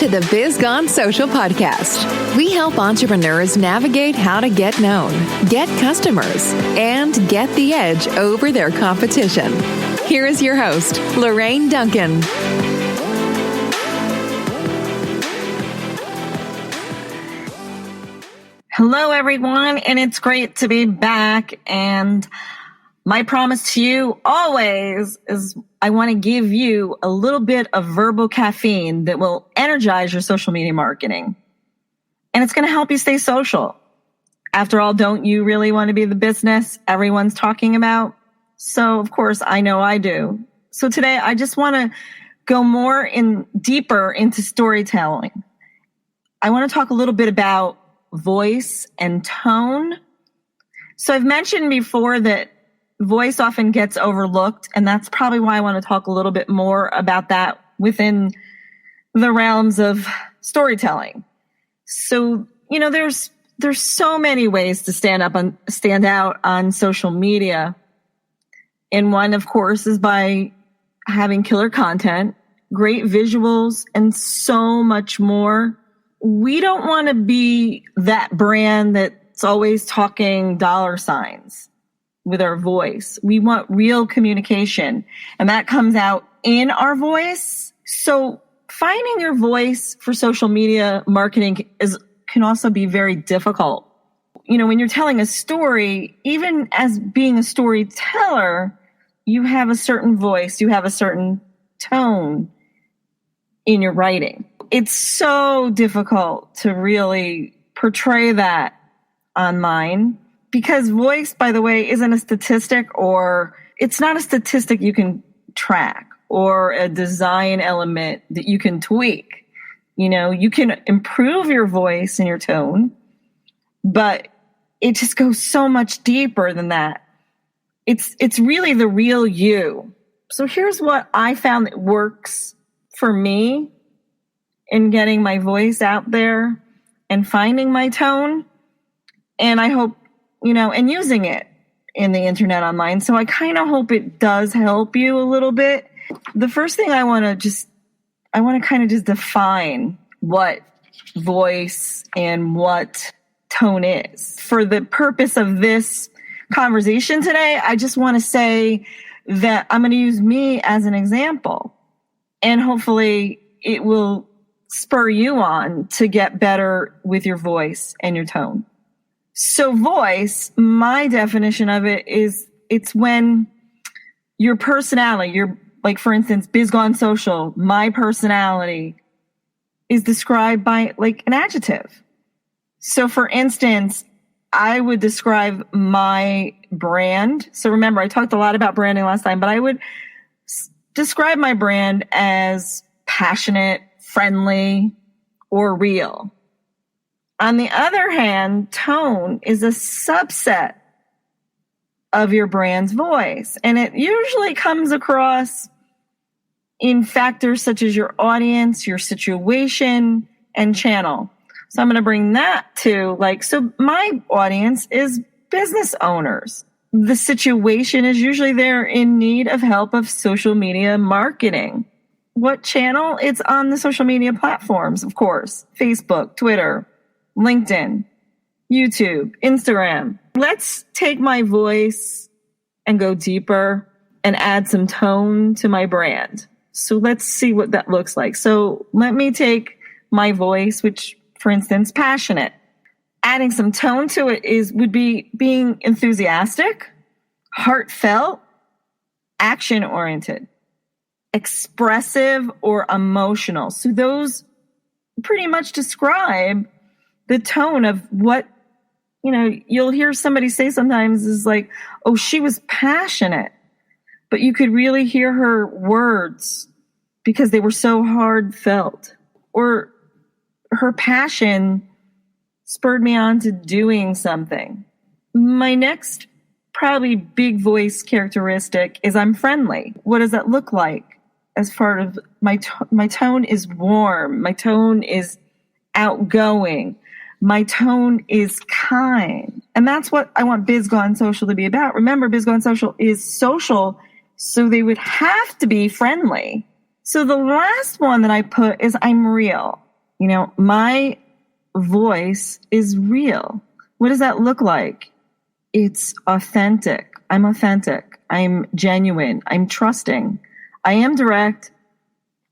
to the Biz Gone Social podcast. We help entrepreneurs navigate how to get known, get customers, and get the edge over their competition. Here is your host, Lorraine Duncan. Hello, everyone, and it's great to be back. And my promise to you always is I want to give you a little bit of verbal caffeine that will energize your social media marketing. And it's going to help you stay social. After all, don't you really want to be the business everyone's talking about? So, of course, I know I do. So today, I just want to go deeper into storytelling. I want to talk a little bit about voice and tone. So I've mentioned before that voice often gets overlooked, and that's probably why I want to talk a little bit more about that within the realms of storytelling. So, there's so many ways to stand out on social media. And one, of course, is by having killer content, great visuals, and so much more. We don't want to be that brand that's always talking dollar signs with our voice. We want real communication, and that comes out in our voice. So finding your voice for social media marketing can also be very difficult. When you're telling a story, even as being a storyteller, you have a certain voice, you have a certain tone in your writing. It's so difficult to really portray that online because voice, by the way, isn't a statistic, or it's not a statistic you can track or a design element that you can tweak. You can improve your voice and your tone, but it just goes so much deeper than that. It's really the real you. So here's what I found that works for me in getting my voice out there and finding my tone. And I hope, and using it in the internet online. So I kind of hope it does help you a little bit. The first thing I want to kind of just define what voice and what tone is. For the purpose of this conversation today, I just want to say that I'm going to use me as an example, and hopefully it will spur you on to get better with your voice and your tone. So voice, my definition of it is it's when your personality, like for instance, Biz Gone Social, my personality is described by like an adjective. So for instance, I would describe my brand. So remember, I talked a lot about branding last time, but I would describe my brand as passionate, friendly, or real. On the other hand, tone is a subset of your brand's voice, and it usually comes across in factors such as your audience, your situation, and channel. So I'm going to bring that to so my audience is business owners. The situation is usually they're in need of help of social media marketing. What channel? It's on the social media platforms, of course. Facebook, Twitter, LinkedIn, YouTube, Instagram. Let's take my voice and go deeper and add some tone to my brand. So let's see what that looks like. So let me take my voice, which, for instance, passionate. Adding some tone to it would be being enthusiastic, heartfelt, action-oriented, expressive, or emotional. So those pretty much describe the tone of what, you'll hear somebody say sometimes is like, oh, she was passionate, but you could really hear her words because they were so heartfelt, or her passion spurred me on to doing something. My next probably big voice characteristic is I'm friendly. What does that look like? As part of my tone is warm. My tone is outgoing. My tone is kind. And that's what I want Biz Gone Social to be about. Remember, Biz Gone Social is social, so they would have to be friendly. So the last one that I put is I'm real. My voice is real. What does that look like? It's authentic. I'm authentic. I'm genuine. I'm trusting. I am direct.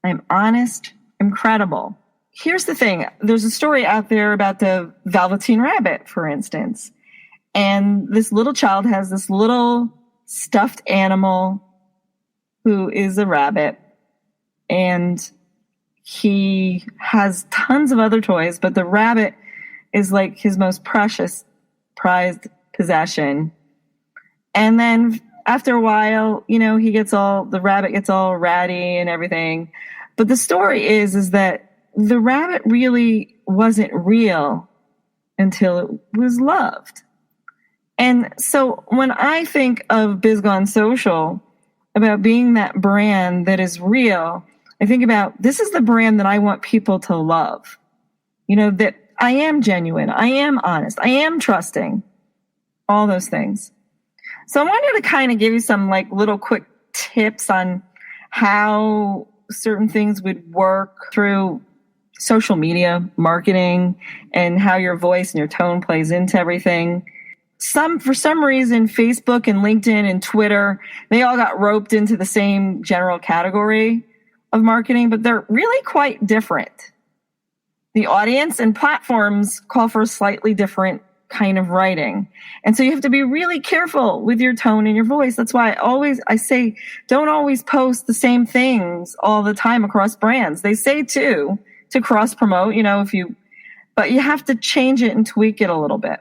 I'm honest. I'm credible. Here's the thing. There's a story out there about the Velveteen Rabbit, for instance. And this little child has this little stuffed animal who is a rabbit. And he has tons of other toys, but the rabbit is like his most precious, prized possession. And then after a while, the rabbit gets all ratty and everything. But the story is that the rabbit really wasn't real until it was loved. And so when I think of Biz Gone Social, about being that brand that is real, I think about, this is the brand that I want people to love. That I am genuine, I am honest, I am trusting, all those things. So I wanted to kind of give you some little quick tips on how certain things would work through social media marketing and how your voice and your tone plays into everything. For some reason, Facebook and LinkedIn and Twitter, they all got roped into the same general category of marketing, but they're really quite different. The audience and platforms call for a slightly different kind of writing. And so you have to be really careful with your tone and your voice. That's why I say, don't always post the same things all the time across brands. They say to cross promote, but you have to change it and tweak it a little bit.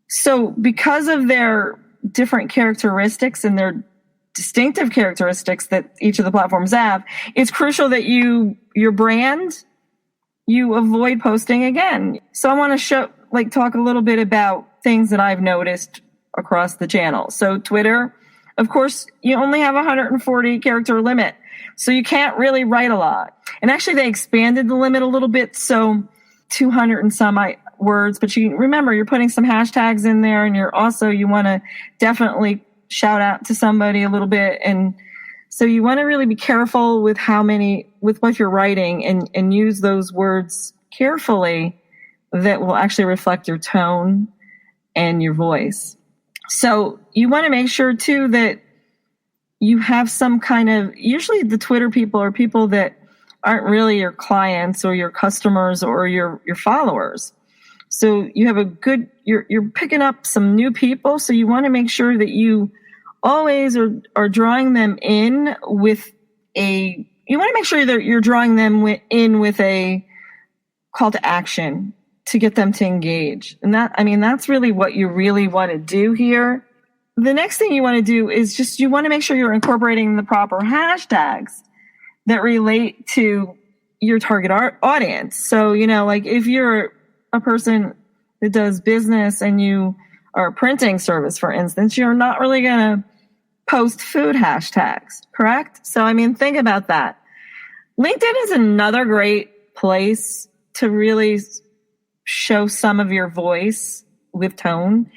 So because of their different characteristics and their distinctive characteristics that each of the platforms have, it's crucial that you avoid posting again. So I want to talk a little bit about things that I've noticed across the channel. So Twitter, of course, you only have 140 character limit, so you can't really write a lot. And actually they expanded the limit a little bit, so 200 and some words, but remember, you're putting some hashtags in there, and you want to definitely shout out to somebody a little bit. And so you want to really be careful with what you're writing and use those words carefully that will actually reflect your tone and your voice. So you want to make sure too that you have some kind of, usually the Twitter people are people that aren't really your clients or your customers or your followers. So you have you're picking up some new people. So you want to make sure that you always are drawing them in with you want to make sure that you're drawing them in with a call to action to get them to engage. And that's really what you really want to do here. The next thing you want to do is you want to make sure you're incorporating the proper hashtags that relate to your target audience. So, if you're a person that does business and you are a printing service, for instance, you're not really going to post food hashtags, correct? So, think about that. LinkedIn is another great place to really show some of your voice with tone.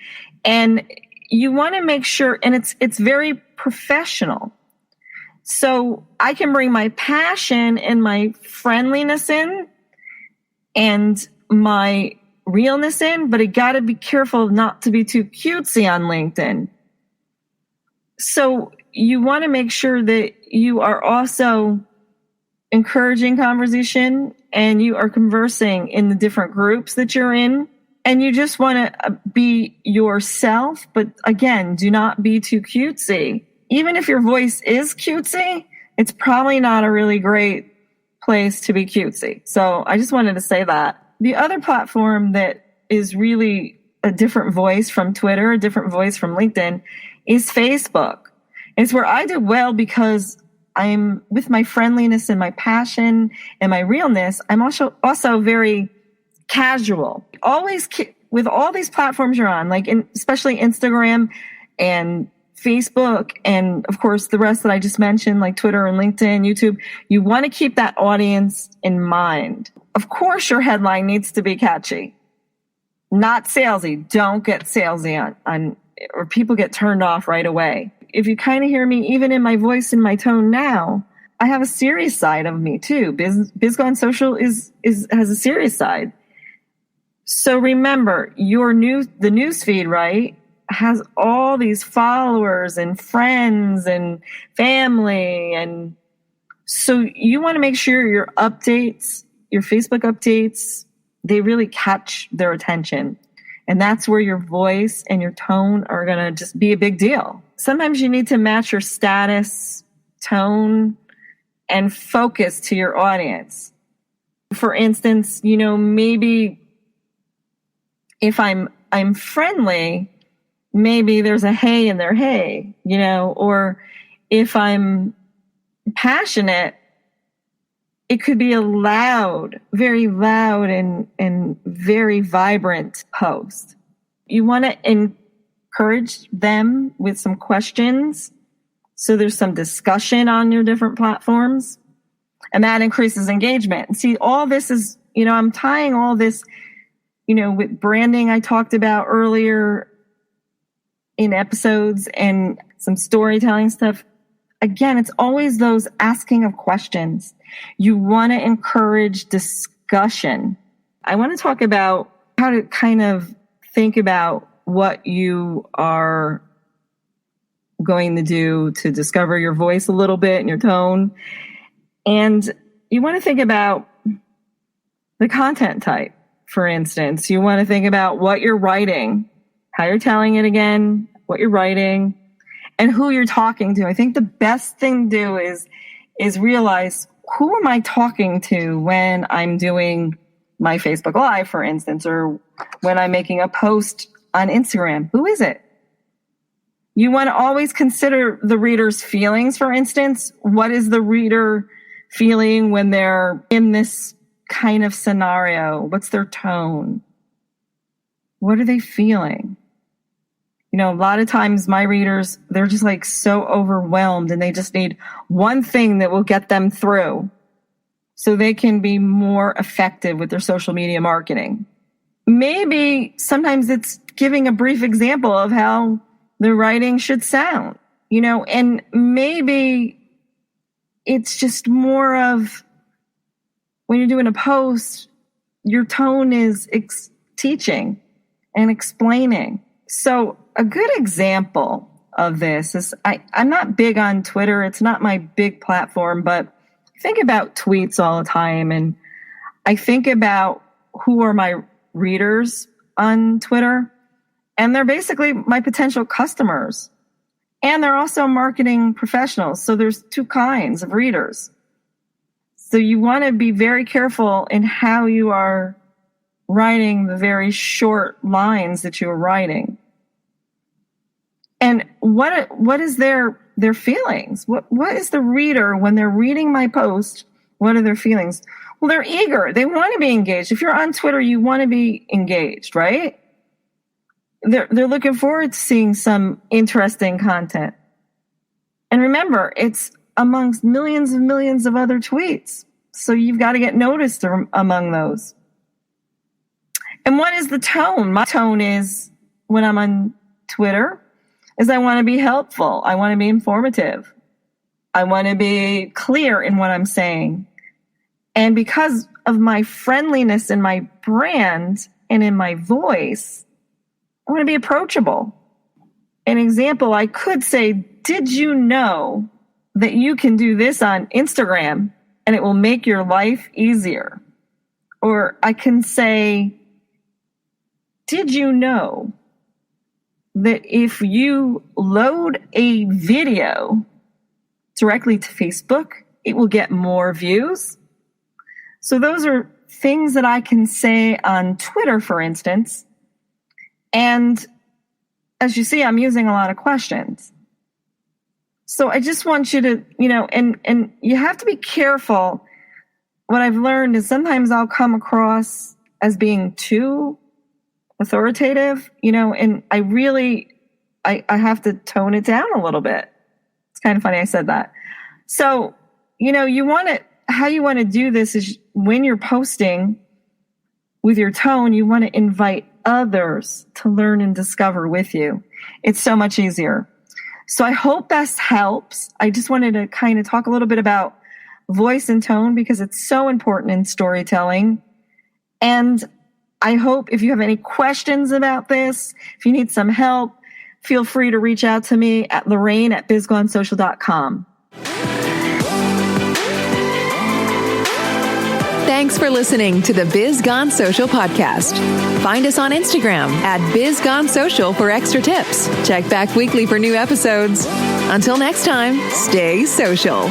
And you want to make sure, and it's very professional. So I can bring my passion and my friendliness in and my realness in, but I got to be careful not to be too cutesy on LinkedIn. So you want to make sure that you are also encouraging conversation and you are conversing in the different groups that you're in. And you just want to be yourself, but again, do not be too cutesy. Even if your voice is cutesy, it's probably not a really great place to be cutesy. So I just wanted to say that. The other platform that is really a different voice from Twitter, a different voice from LinkedIn, is Facebook. It's where I do well because I'm with my friendliness and my passion and my realness. I'm also very casual. Always with all these platforms you're on, especially Instagram and Facebook, and of course the rest that I just mentioned, like Twitter and LinkedIn, YouTube, you want to keep that audience in mind. Of course, your headline needs to be catchy, not salesy. Don't get salesy on or people get turned off right away. If you kind of hear me, even in my voice and my tone now, I have a serious side of me too. Biz Gone Social has a serious side. So remember, the news feed, right, has all these followers and friends and family. And so you want to make sure your updates, your Facebook updates, they really catch their attention. And that's where your voice and your tone are going to just be a big deal. Sometimes you need to match your status, tone, and focus to your audience. For instance, maybe if I'm friendly, maybe there's a hey in their hey, or if I'm passionate, it could be a very loud and very vibrant post. You want to encourage them with some questions. So there's some discussion on your different platforms, and that increases engagement. And see, all this is, I'm tying all this, with branding I talked about earlier in episodes and some storytelling stuff. Again, it's always those asking of questions. You want to encourage discussion. I want to talk about how to kind of think about what you are going to do to discover your voice a little bit and your tone. And you want to think about the content type. For instance, you want to think about what you're writing, how you're telling it again, what you're writing, and who you're talking to. I think the best thing to do is realize, who am I talking to when I'm doing my Facebook Live, for instance, or when I'm making a post on Instagram? Who is it? You want to always consider the reader's feelings, for instance. What is the reader feeling when they're in this kind of scenario? What's their tone? What are they feeling? A lot of times my readers, they're just like so overwhelmed, and they just need one thing that will get them through so they can be more effective with their social media marketing. Maybe sometimes it's giving a brief example of how the writing should sound, and maybe it's just more of, when you're doing a post, your tone is teaching and explaining. So a good example of this is, I'm not big on Twitter. It's not my big platform, but I think about tweets all the time. And I think about who are my readers on Twitter. And they're basically my potential customers. And they're also marketing professionals. So there's two kinds of readers. So you want to be very careful in how you are writing the very short lines that you are writing. And what is their feelings? What is the reader when they're reading my post? What are their feelings? Well, they're eager. They want to be engaged. If you're on Twitter, you want to be engaged, right? They're looking forward to seeing some interesting content. And remember, it's amongst millions and millions of other tweets. So you've got to get noticed among those. And what is the tone? My tone is, when I'm on Twitter, is I want to be helpful. I want to be informative. I want to be clear in what I'm saying. And because of my friendliness in my brand and in my voice, I want to be approachable. An example, I could say, did you know that you can do this on Instagram and it will make your life easier? Or I can say, did you know that if you load a video directly to Facebook, it will get more views? So those are things that I can say on Twitter, for instance. And as you see, I'm using a lot of questions. So I just want you to, and you have to be careful. What I've learned is sometimes I'll come across as being too authoritative, and I have to tone it down a little bit. It's kind of funny I said that. So, how you want to do this is, when you're posting with your tone, you want to invite others to learn and discover with you. It's so much easier. So I hope this helps. I just wanted to kind of talk a little bit about voice and tone because it's so important in storytelling. And I hope if you have any questions about this, if you need some help, feel free to reach out to me at Lorraine@bizgonesocial.com. Thanks for listening to the Biz Gone Social podcast. Find us on Instagram at Biz Gone Social for extra tips. Check back weekly for new episodes. Until next time, stay social.